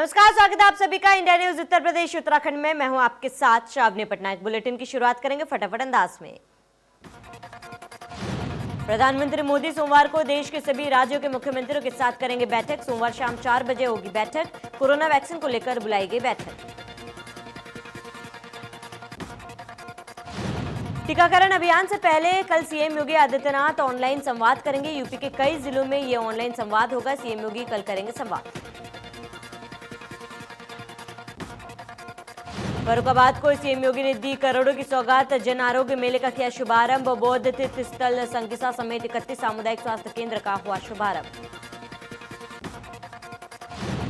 नमस्कार, स्वागत है आप सभी का इंडिया न्यूज उत्तर प्रदेश उत्तराखंड में। मैं हूं आपके साथ श्रावणी पटनायक। बुलेटिन की शुरुआत करेंगे फटाफट अंदाज में। प्रधानमंत्री मोदी सोमवार को देश के सभी राज्यों के मुख्यमंत्रियों के साथ करेंगे बैठक। सोमवार शाम 4 बजे होगी बैठक। कोरोना वैक्सीन को लेकर बुलाई गई बैठक। टीकाकरण अभियान से पहले कल सीएम योगी आदित्यनाथ ऑनलाइन संवाद करेंगे। यूपी के कई जिलों में ये ऑनलाइन संवाद होगा। सीएम योगी कल करेंगे संवाद। फर्रुखाबाद को सीएम योगी ने दी करोड़ों की सौगात। जन आरोग्य मेले का किया शुभारंभ। बौद्ध तीर्थ स्थल संकिसा समेत 31 सामुदायिक स्वास्थ्य केंद्र का हुआ शुभारंभ।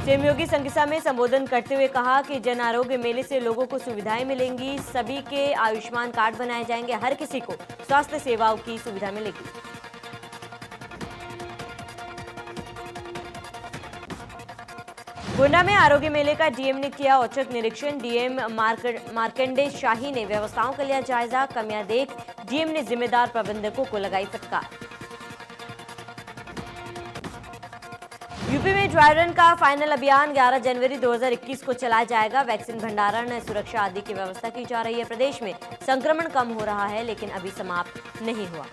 सीएम योगी संकिसा में संबोधन करते हुए कहा कि जन आरोग्य मेले से लोगों को सुविधाएं मिलेंगी। सभी के आयुष्मान कार्ड बनाए जाएंगे। हर किसी को स्वास्थ्य सेवाओं की सुविधा मिलेगी। गोंडा में आरोग्य मेले का डीएम ने किया औचक निरीक्षण। डीएम मार्कंडे शाही ने व्यवस्थाओं का लिया जायजा। कमियां देख डीएम ने जिम्मेदार प्रबंधकों को लगाई फटकार। यूपी में ड्राई रन का फाइनल अभियान 11 जनवरी 2021 को चलाया जाएगा। वैक्सीन भंडारण, सुरक्षा आदि की व्यवस्था की जा रही है। प्रदेश में संक्रमण कम हो रहा है लेकिन अभी समाप्त नहीं हुआ।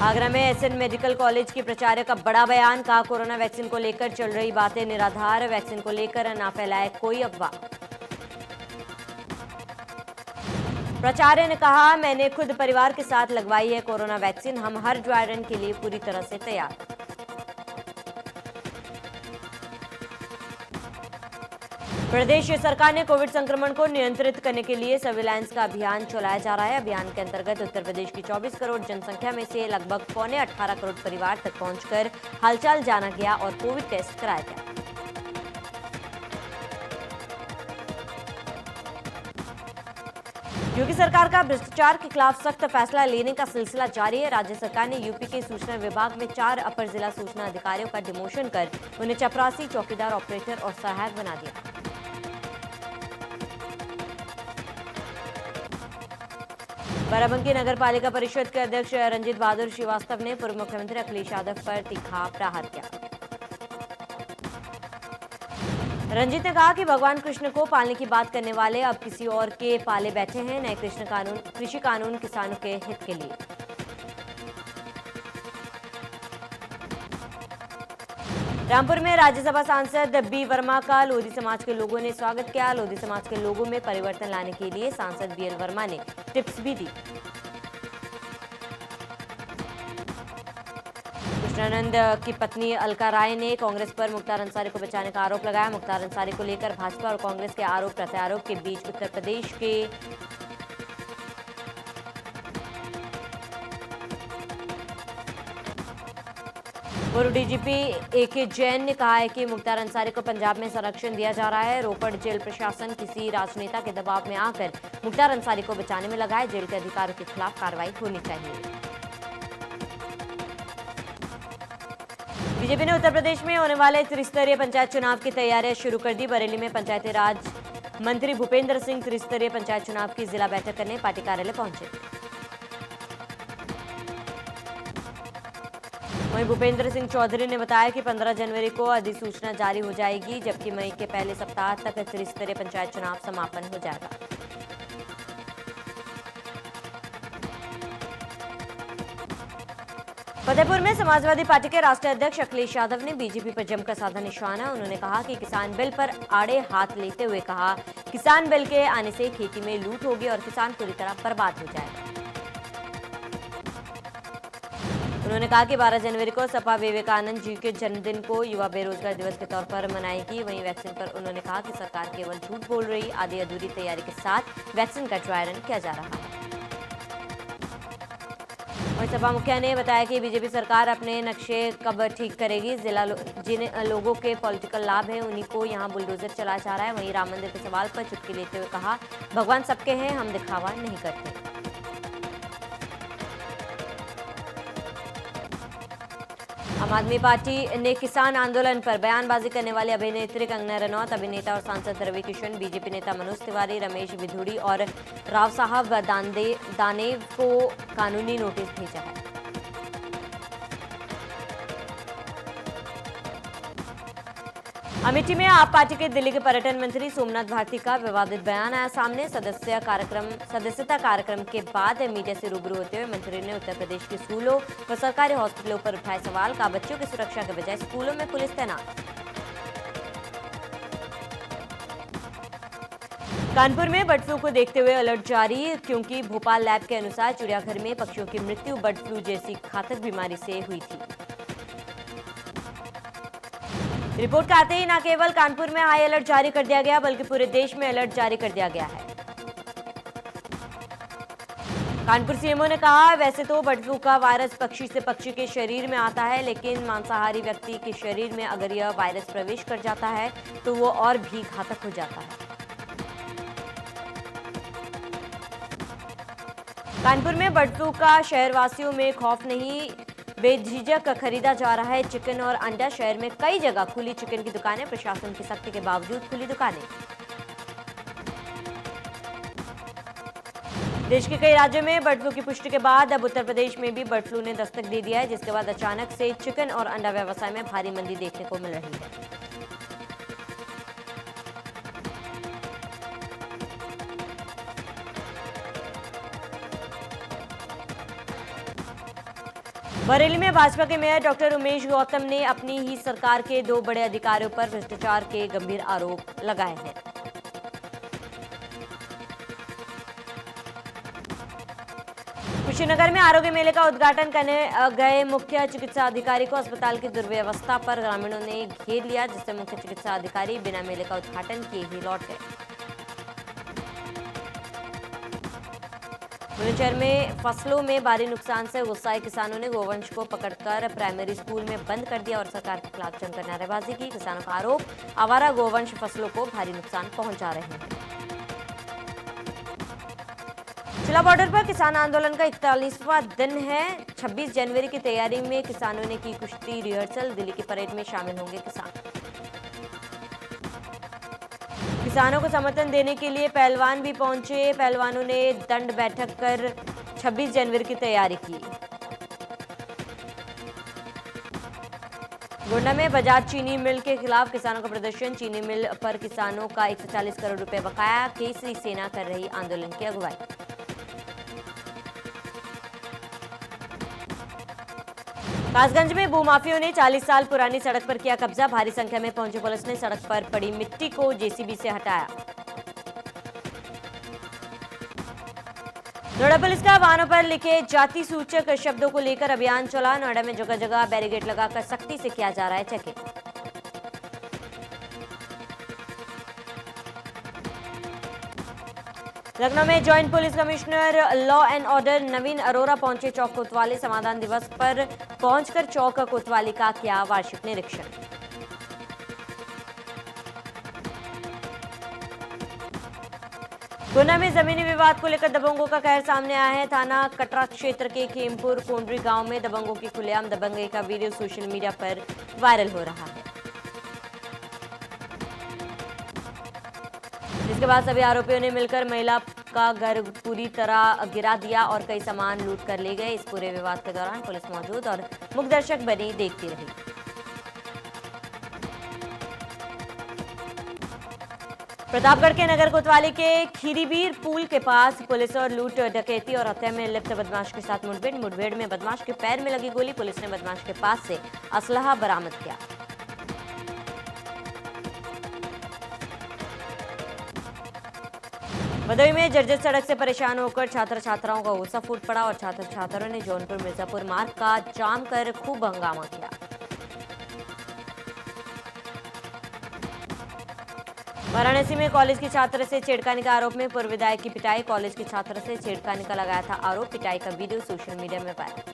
आगरा में एसएन मेडिकल कॉलेज की प्राचार्य का बड़ा बयान। कहा कोरोना वैक्सीन को लेकर चल रही बातें निराधार। वैक्सीन को लेकर ना फैलाए कोई अफवाह। प्राचार्य ने कहा मैंने खुद परिवार के साथ लगवाई है कोरोना वैक्सीन। हम हर ड्राई रन के लिए पूरी तरह से तैयार। प्रदेश सरकार ने कोविड संक्रमण को नियंत्रित करने के लिए सर्विलांस का अभियान चलाया जा रहा है। अभियान के अंतर्गत उत्तर प्रदेश की 24 करोड़ जनसंख्या में से लगभग 18.25 करोड़ परिवार तक पहुंचकर हालचाल जाना गया और कोविड टेस्ट कराया गया। योगी सरकार का भ्रष्टाचार के खिलाफ सख्त फैसला लेने का सिलसिला जारी है। राज्य सरकार ने यूपी के सूचना विभाग में 4 अपर जिला सूचना अधिकारियों का डिमोशन कर उन्हें चपरासी, चौकीदार, ऑपरेटर और सहायक बना दिया। बाराबंकी नगर पालिका परिषद के अध्यक्ष रंजीत बहादुर श्रीवास्तव ने पूर्व मुख्यमंत्री अखिलेश यादव पर तीखा प्रहार किया। रंजीत ने कहा कि भगवान कृष्ण को पालने की बात करने वाले अब किसी और के पाले बैठे हैं। नए कृषि कानून किसानों के हित के लिए। रामपुर में राज्यसभा सांसद बी वर्मा का लोधी समाज के लोगों ने स्वागत किया। लोधी समाज के लोगों में परिवर्तन लाने के लिए सांसद बीएल वर्मा ने टिप्स भी दी। कृष्णानंद की पत्नी अलका राय ने कांग्रेस पर मुख्तार अंसारी को बचाने का आरोप लगाया। मुख्तार अंसारी को लेकर भाजपा और कांग्रेस के आरोप प्रत्यारोप के बीच उत्तर प्रदेश के पूर्व डीजीपी एके जैन ने कहा है कि मुख्तार अंसारी को पंजाब में संरक्षण दिया जा रहा है। रोपड़ जेल प्रशासन किसी राजनेता के दबाव में आकर मुख्तार अंसारी को बचाने में लगा है। जेल के अधिकारियों के खिलाफ कार्रवाई होनी चाहिए। बीजेपी ने उत्तर प्रदेश में होने वाले त्रिस्तरीय पंचायत चुनाव की तैयारियां शुरू कर दी। बरेली में पंचायती राज मंत्री भूपेंद्र सिंह त्रिस्तरीय पंचायत चुनाव की जिला बैठक करने पार्टी कार्यालय पहुंचे। वहीं भूपेंद्र सिंह चौधरी ने बताया कि 15 जनवरी को अधिसूचना जारी हो जाएगी, जबकि मई के पहले सप्ताह तक त्रिस्तरीय पंचायत चुनाव समापन हो जाएगा। फतेहपुर में समाजवादी पार्टी के राष्ट्रीय अध्यक्ष अखिलेश यादव ने बीजेपी पर जमकर साधा निशाना। उन्होंने कहा कि किसान बिल पर आड़े हाथ लेते हुए कहा किसान बिल के आने से खेती में लूट होगी और किसान पूरी तरह बर्बाद हो जाएगा। उन्होंने कहा कि 12 जनवरी को सपा विवेकानंद जी के जन्मदिन को युवा बेरोजगार दिवस के तौर पर मनाएगी। वहीं वैक्सीन पर उन्होंने कहा कि सरकार केवल झूठ बोल रही, आधी अधूरी तैयारी के साथ वैक्सीन का ड्राई रन किया जा रहा है। वहीं सपा मुखिया ने बताया कि बीजेपी सरकार अपने नक्शे कब ठीक करेगी। जिन लोगों के पॉलिटिकल लाभ है उन्हीं को यहां बुलडोजर चलाया जा रहा है। वहीं राम मंदिर के सवाल पर चुटकी लेते हुए कहा भगवान सबके हैं, हम दिखावा नहीं करते। आम आदमी पार्टी ने किसान आंदोलन पर बयानबाजी करने वाली अभिनेत्री कंगना रनौत, अभिनेता और सांसद रवि किशन, बीजेपी नेता मनोज तिवारी, रमेश विधुड़ी और राव साहब दानेव को कानूनी नोटिस भेजा है। अमेठी में आप पार्टी के दिल्ली के पर्यटन मंत्री सोमनाथ भारती का विवादित बयान आया सामने। सदस्यता कार्यक्रम के बाद मीडिया से रूबरू होते हुए मंत्री ने उत्तर प्रदेश के स्कूलों व सरकारी हॉस्पिटलों पर उठाए सवाल। का बच्चों की सुरक्षा के बजाय स्कूलों में पुलिस तैनात। कानपुर में बर्ड फ्लू को देखते हुए अलर्ट जारी, क्योंकि भोपाल लैब के अनुसार चिड़ियाघर में पक्षियों की मृत्यु बर्ड फ्लू जैसी घातक बीमारी से हुई थी। रिपोर्ट का आते ही न केवल कानपुर में हाई अलर्ट जारी कर दिया गया, बल्कि पूरे देश में अलर्ट जारी कर दिया गया है। कानपुर सीएमओ ने कहा, वैसे तो बर्ड फ्लू का वायरस पक्षी से पक्षी के शरीर में आता है, लेकिन मांसाहारी व्यक्ति के शरीर में अगर यह वायरस प्रवेश कर जाता है तो वो और भी घातक हो जाता है। कानपुर में बर्ड फ्लू का शहरवासियों में खौफ नहीं, बेझिझक खरीदा जा रहा है चिकन और अंडा। शहर में कई जगह खुली चिकन की दुकानें, प्रशासन की सख्ती के बावजूद खुली दुकानें। देश के कई राज्यों में बर्ड फ्लू की पुष्टि के बाद अब उत्तर प्रदेश में भी बर्ड फ्लू ने दस्तक दे दिया है, जिसके बाद अचानक से चिकन और अंडा व्यवसाय में भारी मंदी देखने को मिल रही है। बरेली में भाजपा के मेयर डॉक्टर उमेश गौतम ने अपनी ही सरकार के 2 बड़े अधिकारियों पर भ्रष्टाचार के गंभीर आरोप लगाए हैं। कुशीनगर में आरोग्य मेले का उद्घाटन करने गए मुख्य चिकित्सा अधिकारी को अस्पताल की दुर्व्यवस्था पर ग्रामीणों ने घेर लिया, जिससे मुख्य चिकित्सा अधिकारी बिना मेले का उद्घाटन किए ही लौट गए। बुलंदशहर में फसलों में भारी नुकसान से गुस्साए किसानों ने गोवंश को पकड़कर प्राइमरी स्कूल में बंद कर दिया और सरकार के खिलाफ जमकर नारेबाजी की। किसानों का आरोप, आवारा गोवंश फसलों को भारी नुकसान पहुंचा रहे हैं। जिला बॉर्डर पर किसान आंदोलन का 41वां दिन है। 26 जनवरी की तैयारी में किसानों ने की कुश्ती रिहर्सल। दिल्ली की परेड में शामिल होंगे किसान। किसानों को समर्थन देने के लिए पहलवान भी पहुंचे। पहलवानों ने दंड बैठक कर 26 जनवरी की तैयारी की। गोंडा में बजाज चीनी मिल के खिलाफ किसानों का प्रदर्शन। चीनी मिल पर किसानों का 140 करोड़ रुपए बकाया। केसरी सेना कर रही आंदोलन की अगुवाई। कासगंज में भूमाफियों ने 40 साल पुरानी सड़क पर किया कब्जा। भारी संख्या में पहुंची पुलिस ने सड़क पर पड़ी मिट्टी को जेसीबी से हटाया। नोएडा पुलिस का वाहनों पर लिखे जाति सूचक शब्दों को लेकर अभियान चला। नोएडा में जगह जगह बैरिकेड लगाकर सख्ती से किया जा रहा है चेकिंग। लखनऊ में joint police commissioner law and order Naveen Arora पहुंचे चौक कोतवाली। समाधान दिवस पर पहुंचकर चौक कोतवाली का किया वार्षिक निरीक्षण। गुना में जमीनी विवाद को लेकर दबंगों का कहर सामने आया है। थाना कटरा क्षेत्र के खेमपुर कोंडरी गांव में दबंगों की खुलेआम दबंगई का वीडियो सोशल मीडिया पर वायरल हो रहा है, जिसके बाद सभी आरोपियों ने मिलकर महिला का घर पूरी तरह गिरा दिया और कई सामान लूट कर ले गए। इस पूरे विवाद के दौरान पुलिस मौजूद और मुखदर्शक बनी देखती रही। प्रतापगढ़ के नगर कोतवाली के खीरीबीर पुल के पास पुलिस और लूट डकैती और हत्या में लिप्त बदमाश के साथ मुठभेड़ में बदमाश के पैर में लगी गोली। पुलिस ने बदमाश के पास से असलहा बरामद किया। भदोही में जर्जर सड़क से परेशान होकर छात्र छात्राओं का गुस्सा फूट पड़ा और छात्र छात्राओं ने जौनपुर मिर्जापुर मार्ग का जाम कर खूब हंगामा किया। वाराणसी में कॉलेज की छात्र से छेड़खानी का आरोप में पूर्व विधायक की पिटाई। कॉलेज की छात्र से छेड़खानी का लगाया था आरोप। पिटाई का वीडियो सोशल मीडिया में वायरल।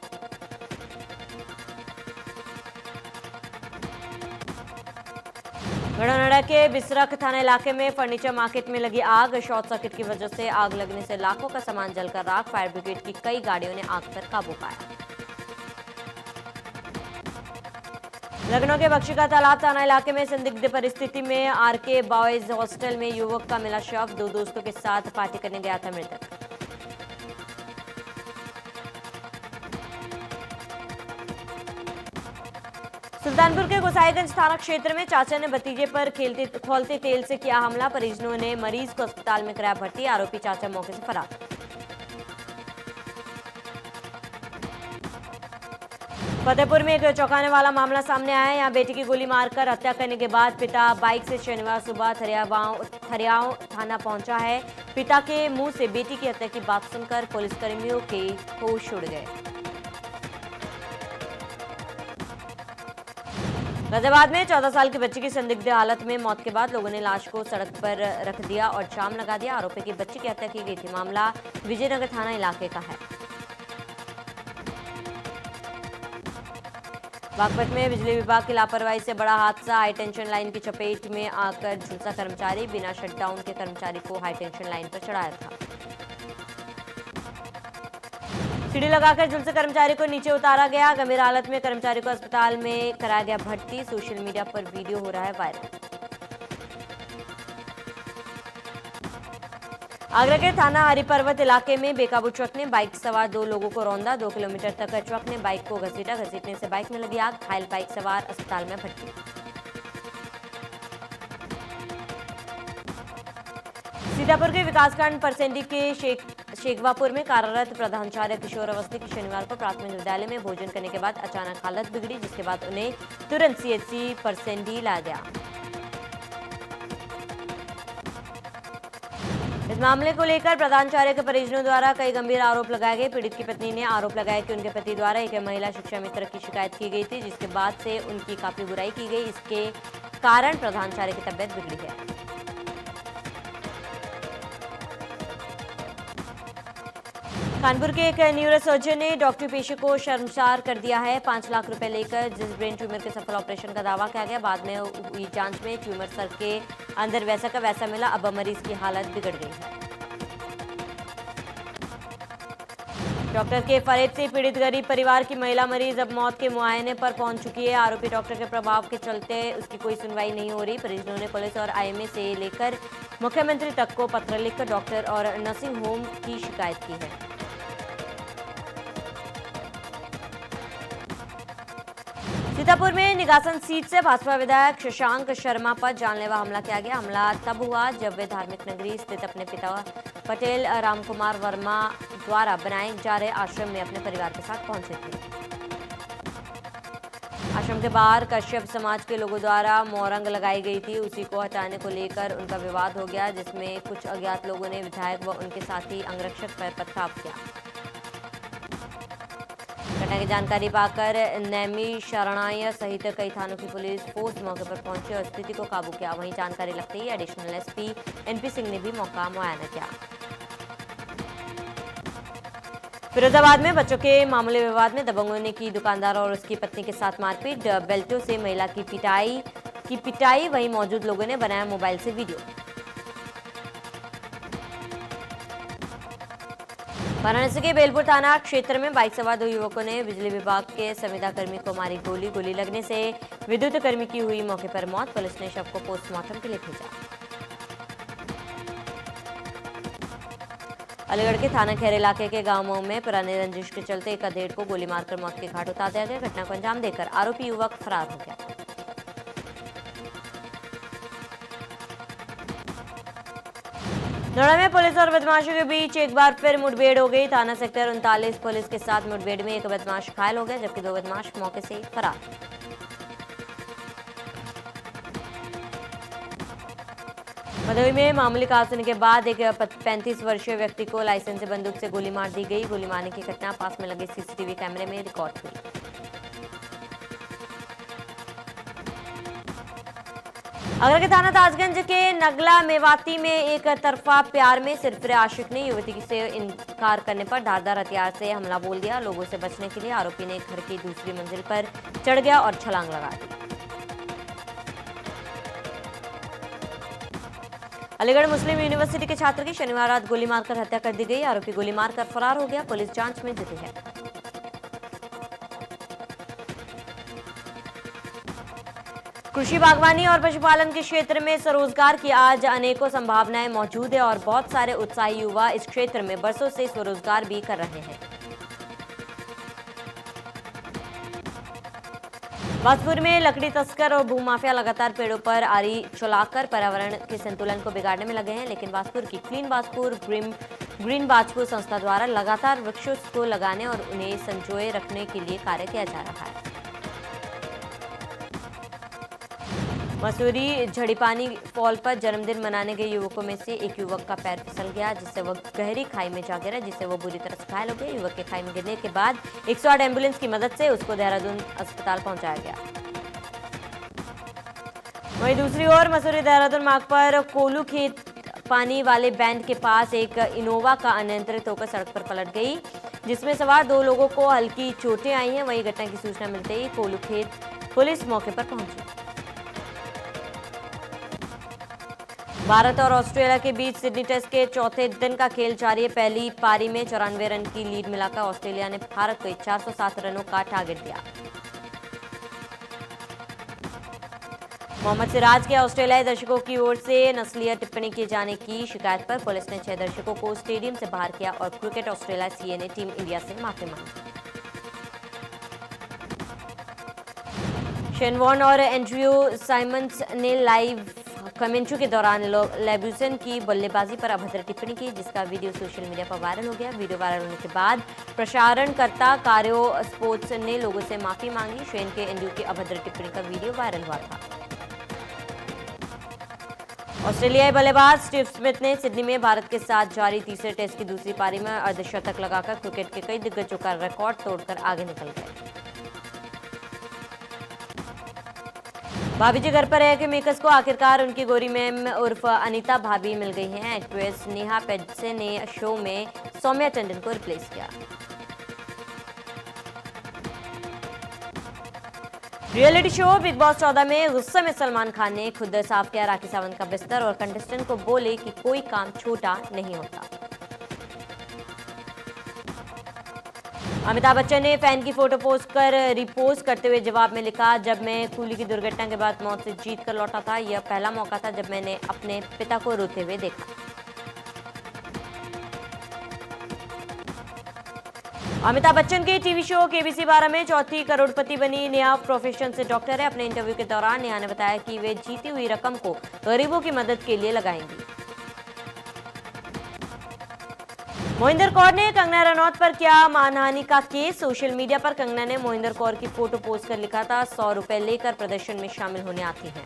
नोएडा के बिसरख थाना इलाके में फर्नीचर मार्केट में लगी आग। शॉर्ट सर्किट की वजह से आग लगने से लाखों का सामान जलकर राख। फायर ब्रिगेड की कई गाड़ियों ने आग पर काबू पाया। लखनऊ के बख्शी का तालाब थाना इलाके में संदिग्ध परिस्थिति में आरके बॉयज हॉस्टल में युवक का मिला शव। 2 दोस्तों के साथ पार्टी करने गया था मृतक। सुल्तानपुर के गोसाईगंज थाना क्षेत्र में चाचा ने भतीजे पर खौलते तेल से किया हमला। परिजनों ने मरीज को अस्पताल में कराया भर्ती। आरोपी चाचा मौके से फरार। फतेहपुर में एक चौंकाने वाला मामला सामने आया है। यहां बेटी की गोली मारकर हत्या करने के बाद पिता बाइक से शनिवार सुबह थरियाव थाना पहुंचा है। पिता के मुंह से बेटी की हत्या की बात सुनकर पुलिसकर्मियों के होश उड़ गए। गाजियाबाद में 14 साल की बच्ची की संदिग्ध हालत में मौत के बाद लोगों ने लाश को सड़क पर रख दिया और जाम लगा दिया। आरोपी की बच्ची की हत्या की गई थी। मामला विजयनगर थाना इलाके का है। बागपत में बिजली विभाग की लापरवाही से बड़ा हादसा। हाई टेंशन लाइन की चपेट में आकर झुलसा कर्मचारी। बिना शटडाउन के कर्मचारी को हाई टेंशन लाइन पर चढ़ाया था। सीढ़ी लगाकर झुलसे कर्मचारी को नीचे उतारा गया। गंभीर हालत में कर्मचारी को अस्पताल में कराया गया भर्ती। सोशल मीडिया पर वीडियो हो रहा है वायरल। आगरा के थाना हरिपर्वत इलाके में बेकाबू ट्रक ने बाइक सवार 2 लोगों को रौंदा। 2 किलोमीटर तक ट्रक ने बाइक को घसीटा। घसीटने से बाइक में लगी आग। घायल बाइक सवार अस्पताल में भर्ती। सीतापुर के विकासखंड परसेंडी के शेखवापुर में कार्यरत प्रधानाचार्य किशोर अवस्थी की शनिवार को प्राथमिक विद्यालय में भोजन करने के बाद अचानक हालत बिगड़ी, जिसके बाद उन्हें तुरंत सीएचसी परसेंडी लाया गया। इस मामले को लेकर प्रधानाचार्य के परिजनों द्वारा कई गंभीर आरोप लगाए गए। पीड़ित की पत्नी ने आरोप लगाया कि उनके पति द्वारा एक महिला शिक्षा मित्र की शिकायत की गई थी, जिसके बाद से उनकी काफी बुराई की गई। इसके कारण प्रधानाचार्य की तबियत बिगड़ी है। कानपुर के एक न्यूरोसर्जन ने डॉक्टरी पेशे को शर्मसार कर दिया है। 5 लाख रुपए लेकर जिस ब्रेन ट्यूमर के सफल ऑपरेशन का दावा किया गया, बाद में हुई जांच में ट्यूमर सर के अंदर वैसा का वैसा मिला। अब मरीज की हालत बिगड़ गई है। डॉक्टर के फरेब से पीड़ित गरीब परिवार की महिला मरीज अब मौत के मुआयने पर पहुंच चुकी है। आरोपी डॉक्टर के प्रभाव के चलते उसकी कोई सुनवाई नहीं हो रही। परिजनों ने पुलिस और आईएमए से लेकर मुख्यमंत्री तक को पत्र लिखकर डॉक्टर और नर्सिंग होम की शिकायत की है। सीतापुर में निगासन सीट से भाजपा विधायक शशांक शर्मा पर जानलेवा हमला किया गया। हमला तब हुआ जब वे धार्मिक नगरी स्थित अपने पिता पटेल रामकुमार वर्मा द्वारा बनाए जा रहे आश्रम में अपने परिवार के साथ पहुंचे थे। आश्रम के बाहर कश्यप समाज के लोगों द्वारा मोरंग लगाई गई थी। उसी को हटाने को लेकर उनका विवाद हो गया, जिसमें कुछ अज्ञात लोगों ने विधायक व उनके साथी अंगरक्षक पर पथराव किया। घटना की जानकारी पाकर नैमी शरणाय सहित कई थानों की पुलिस फोर्स मौके पर पहुंची और स्थिति को काबू किया। वहीं जानकारी लगते ही एडिशनल एसपी एनपी सिंह ने भी मौका मुआयना किया। फिरोजाबाद में बच्चों के मामूली विवाद में दबंगों ने की दुकानदार और उसकी पत्नी के साथ मारपीट। बेल्टों से महिला की पिटाई। वहीं मौजूद लोगों ने बनाया मोबाइल से वीडियो। वाराणसी के बेलपुर थाना क्षेत्र में बाइक सवार 2 युवकों ने बिजली विभाग के संविदा कर्मी को मारी गोली। गोली लगने से विद्युत कर्मी की हुई मौके पर मौत। पुलिस ने शव को पोस्टमार्टम के लिए भेजा। अलीगढ़ के थाना खैर इलाके के गांवों में पुराने रंजिश के चलते एक अधेड़ को गोली मारकर मौत के घाट उतार दिया गया। घटना को अंजाम देकर आरोपी युवक फरार हो गया। नोएडा में पुलिस और बदमाशों के बीच एक बार फिर मुठभेड़ हो गई। थाना सेक्टर 39 पुलिस के साथ मुठभेड़ में एक बदमाश घायल हो गया, जबकि 2 बदमाश मौके से फरार। भदोही में मामूली कानून के बाद एक 35 वर्षीय व्यक्ति को लाइसेंसी बंदूक से गोली मार दी गई। गोली मारने की घटना पास में लगे सीसीटीवी कैमरे में रिकॉर्ड हुई। आगरा के थाना ताजगंज के नगला मेवाती में एक तरफा प्यार में सिरफिरे आशिक ने युवती से इनकार करने पर धारदार हथियार से हमला बोल दिया। लोगों से बचने के लिए आरोपी ने घर की दूसरी मंजिल पर चढ़ गया और छलांग लगा दी। अलीगढ़ मुस्लिम यूनिवर्सिटी के छात्र की शनिवार रात गोली मारकर हत्या कर दी गई। आरोपी गोली मारकर फरार हो गया। पुलिस जांच में जुटी है। कृषि, बागवानी और पशुपालन के क्षेत्र में स्वरोजगार की आज अनेकों संभावनाएं मौजूद है और बहुत सारे उत्साही युवा इस क्षेत्र में बरसों से स्वरोजगार भी कर रहे हैं। बाजपुर में लकड़ी तस्कर और भूमाफिया लगातार पेड़ों पर आरी चलाकर पर्यावरण के संतुलन को बिगाड़ने में लगे हैं, लेकिन बाजपुर की क्लीन बाजपुर ग्रीन बाजपुर संस्था द्वारा लगातार वृक्षों को लगाने और उन्हें संजोए रखने के लिए कार्य किया जा रहा है। मसूरी झड़ीपानी फॉल पर जन्मदिन मनाने गए युवकों में से एक युवक का पैर फिसल गया, जिससे वह गहरी खाई में जा गिरा, जिससे वो बुरी तरह से घायल हो गए। युवक के खाई में गिरने के बाद 108 एम्बुलेंस की मदद से उसको देहरादून अस्पताल पहुंचाया गया। वहीं दूसरी ओर मसूरी देहरादून मार्ग पर कोलू खेत पानी वाले बैंड के पास एक इनोवा का अनियंत्रित होकर सड़क पर पलट गई, जिसमें सवार 2 लोगों को हल्की चोटें आई हैं। वहीं घटना की सूचना मिलते ही कोलू खेत पुलिस मौके पर पहुंची। भारत और ऑस्ट्रेलिया के बीच सिडनी टेस्ट के चौथे दिन का खेल जारी है। पहली पारी में 94 रन की लीड मिलाकर ऑस्ट्रेलिया ने भारत को 407 रनों का टारगेट दिया। मोहम्मद सिराज के ऑस्ट्रेलियाई दर्शकों की ओर से नस्लीय टिप्पणी किए जाने की शिकायत पर पुलिस ने 6 दर्शकों को स्टेडियम से बाहर किया और क्रिकेट ऑस्ट्रेलिया सीए ने टीम इंडिया से माफी मांगी। शेन वॉर्न और एंड्रयू साइमंस ने लाइव कमेंट्री के दौरान लेब्यूसन की बल्लेबाजी पर अभद्र टिप्पणी की, जिसका वीडियो सोशल मीडिया पर वायरल हो गया। वीडियो वायरल होने के बाद प्रसारणकर्ता कार्यो स्पोर्ट्स ने लोगों से माफी मांगी। शेन के एंड्रयू की अभद्र टिप्पणी का वीडियो वायरल हुआ था। ऑस्ट्रेलियाई बल्लेबाज स्टीव स्मिथ ने सिडनी में भारत के साथ जारी तीसरे टेस्ट की दूसरी पारी में अर्धशतक लगाकर क्रिकेट के कई दिग्गजों का रिकॉर्ड तोड़कर आगे निकल गए। भाभी जी घर पर रह के मेकर्स को आखिरकार उनकी गोरी मैम उर्फ अनीता भाभी मिल गई हैं। एक्ट्रेस नेहा पेडसे ने शो में सौम्या टंडन को रिप्लेस किया। रियलिटी शो बिग बॉस 14 में गुस्से में सलमान खान ने खुद साफ किया राखी सावंत का बिस्तर और कंटेस्टेंट को बोले कि कोई काम छोटा नहीं होता। अमिताभ बच्चन ने फैन की फोटो पोस्ट कर रिपोस्ट करते हुए जवाब में लिखा, जब मैं कूली की दुर्घटना के बाद मौत से जीत कर लौटा था, यह पहला मौका था जब मैंने अपने पिता को रोते हुए देखा। अमिताभ बच्चन के टीवी शो केबीसी 12 में चौथी करोड़पति बनी नेहा प्रोफेशन से डॉक्टर है। अपने इंटरव्यू के दौरान नेहा ने बताया कि वे जीती हुई रकम को गरीबों की मदद के लिए लगाएंगी। मोहिंदर कौर ने कंगना रनौत पर किया मानहानि का केस। सोशल मीडिया पर कंगना ने मोहिंदर कौर की फोटो पोस्ट कर लिखा था, 100 रुपए लेकर प्रदर्शन में शामिल होने आती हैं।